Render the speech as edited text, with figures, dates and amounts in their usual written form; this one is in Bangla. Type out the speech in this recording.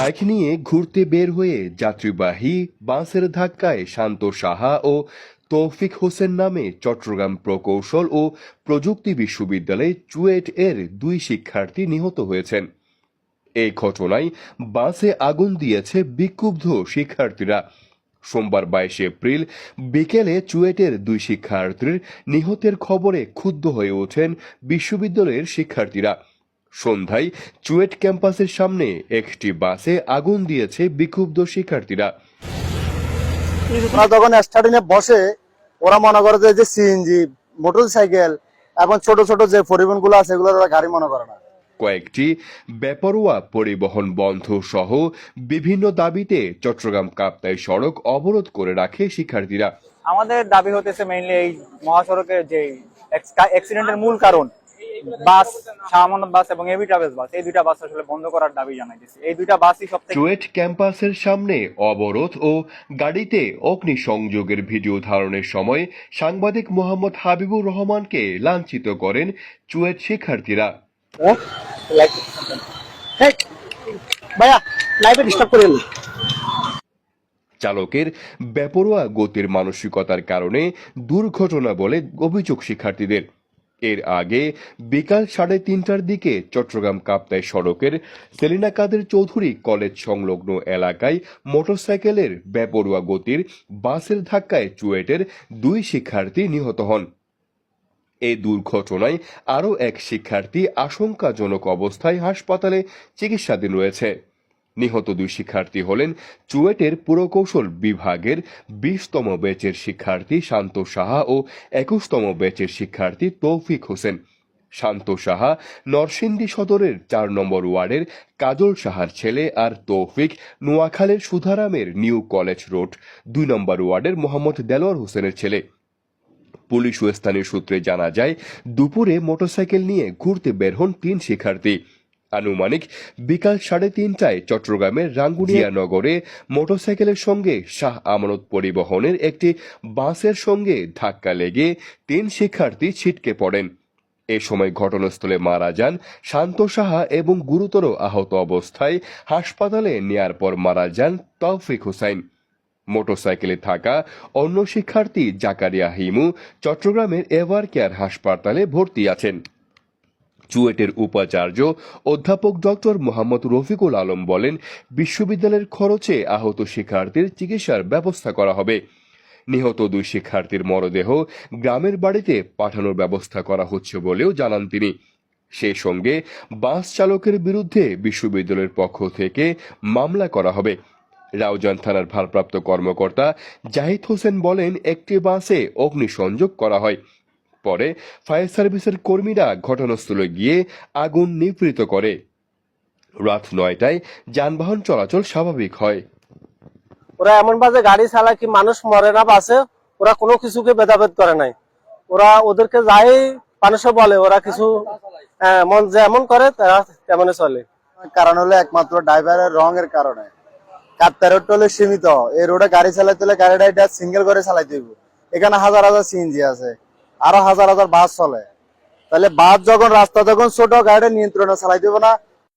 বাইক নিয়ে ঘুরতে বের হয়ে যাত্রীবাহী বাসের ধাক্কায় শান্ত সাহা ও তৌফিক হোসেন নামে চট্টগ্রাম প্রকৌশল ও প্রযুক্তি বিশ্ববিদ্যালয়ে চুয়েট এর দুই শিক্ষার্থী নিহত হয়েছেন। এই ঘটনায় বাসে আগুন দিয়েছে বিক্ষুব্ধ শিক্ষার্থীরা। সোমবার 22 এপ্রিল বিকেলে চুয়েটের দুই শিক্ষার্থীর নিহতের খবরে ক্ষুব্ধ হয়ে ওঠেন বিশ্ববিদ্যালয়ের শিক্ষার্থীরা। সন্ধ্যায় চুয়েট ক্যাম্পাসের সামনে একটি বাসে আগুন দিয়েছে বিক্ষুব্ধ শিক্ষার্থীরা। যখন স্টার্টিংয়ে বসে ওরা মনে করে যে সিএনজি, মোটরসাইকেল এবং ছোট ছোট যে পরিবহনগুলো আছে এগুলো ওরা গাড়ি মনে করে না। কয়েকটি বেপরোয়া পরিবহন বন্ধ সহ বিভিন্ন দাবিতে চট্টগ্রাম কাপ্তাই সড়ক অবরোধ করে রাখে শিক্ষার্থীরা। আমাদের দাবি হতেছে মেইনলি এই মহাসড়কের যে অ্যাক্সিডেন্টের মূল কারণ বাস, শাহমানত বাস এবং এবি ট্রাভেলস বাস, এই দুইটা বাস আসলে বন্ধ করার দাবি জানাইতেছি। এই দুইটা বাসই সবথেকে। চুয়েট ক্যাম্পাসের সামনে অবরোধ ও গাড়িতে অগ্নিসংযোগের ভিডিও ধারণের সময় সাংবাদিক মোহাম্মদ হাবিবুর রহমানকে লাঞ্ছিত করেন চুয়েট শিক্ষার্থীরা। চালকের বেপরোয়া গতির মানসিকতার কারণে দুর্ঘটনা বলে অভিযোগ শিক্ষার্থীদের। এর আগে বিকাল 3:30টার দিকে চট্টগ্রাম কাপ্তাই সড়কের সেলিনা কাদের চৌধুরী কলেজ সংলগ্ন এলাকায় মোটরসাইকেলের বেপরোয়া গতির বাসের ধাক্কায় চুয়েটের দুই শিক্ষার্থী নিহত হন। এই দুর্ঘটনায় আরও এক শিক্ষার্থী আশঙ্কাজনক অবস্থায় হাসপাতালে চিকিৎসাধীন রয়েছে। নিহত দুই শিক্ষার্থী হলেন চুয়েটের পুরকৌশল বিভাগের 20তম ব্যাচের শিক্ষার্থী শান্ত সাহা ও 21তম ব্যাচের শিক্ষার্থী তৌফিক হোসেন। শান্ত সাহা নরসিংদী সদরের 4 নম্বর ওয়ার্ডের কাজল সাহার ছেলে, আর তৌফিক নোয়াখালীর সুধারামের নিউ কলেজ রোড 2 নম্বর ওয়ার্ডের মোহাম্মদ দেলোয়ার হোসেনের ছেলে। পুলিশ ও স্থানীয় সূত্রে জানা যায়, দুপুরে মোটরসাইকেল নিয়ে ঘুরতে বের হন 3 শিক্ষার্থী। আনুমানিক বিকাল 3:30টায় চট্টগ্রামের রাঙ্গুনিয়া নগরে মোটরসাইকেলের সঙ্গে শাহ আমানত পরিবহনের একটি বাসের সঙ্গে ধাক্কা লেগে 3 শিক্ষার্থী ছিটকে পড়েন। এ সময় ঘটনাস্থলে মারা যান শান্ত সাহা এবং গুরুতর আহত অবস্থায় হাসপাতালে নেয়ার পর মারা যান তৌফিক হোসেন। মোটরসাইকেলে থাকা অন্য শিক্ষার্থী জাকারিয়া হিমু চট্টগ্রামের এভার কেয়ার হাসপাতালে ভর্তি আছেন। চুয়েটের উপাচার্য অধ্যাপক ডক্টর মোহাম্মদ রফিকুল আলম বলেন, বিশ্ববিদ্যালয়ের খরচে আহত শিক্ষার্থীর চিকিৎসার ব্যবস্থা করা হবে। নিহত দুই শিক্ষার্থীর মরদেহ গ্রামের বাড়িতে পাঠানোর ব্যবস্থা করা হচ্ছে বলেও জানান তিনি। সেই সঙ্গে বাস চালকের বিরুদ্ধে বিশ্ববিদ্যালয়ের পক্ষ থেকে মামলা করা হবে। রাউজান থানার ভারপ্রাপ্ত কর্মকর্তা জাহিদ হোসেন বলেন, একটি বাসে অগ্নিসংযোগ করা হয়। পরে ফায়ার সার্ভিসের কর্মীরা ঘটনাস্থলে গিয়ে আগুন নিয়ন্ত্রিত করে। রাত 9টায় যানবাহন চলাচল স্বাভাবিক হয়। ওরা এমন বাজে গাড়ি চালায় কি মানুষ মরে না বাসে, ওরা কোনো কিছুকে ভেদাভেদ করে নাই। ওরা ওদেরকে যাই মানুষে বলে ওরা কিছু মন যেমন করে তারা তেমন চলে। কারণ হলো একমাত্র ড্রাইভারের রঙের কারণে। কাপ্তাই রোড হলে সীমিত, এই রোডে গাড়ি চালাইতে হলে গাড়িটা এটা সিঙ্গেল করে চালাইতে হইব। এখানে হাজার হাজার সিএনজি আছে, আরো হাজার হাজার বাস চলে। তাহলে বাস যখন রাস্তা যখন ছোট, গাড়িটা নিয়ন্ত্রণে চালাইতে হবে না।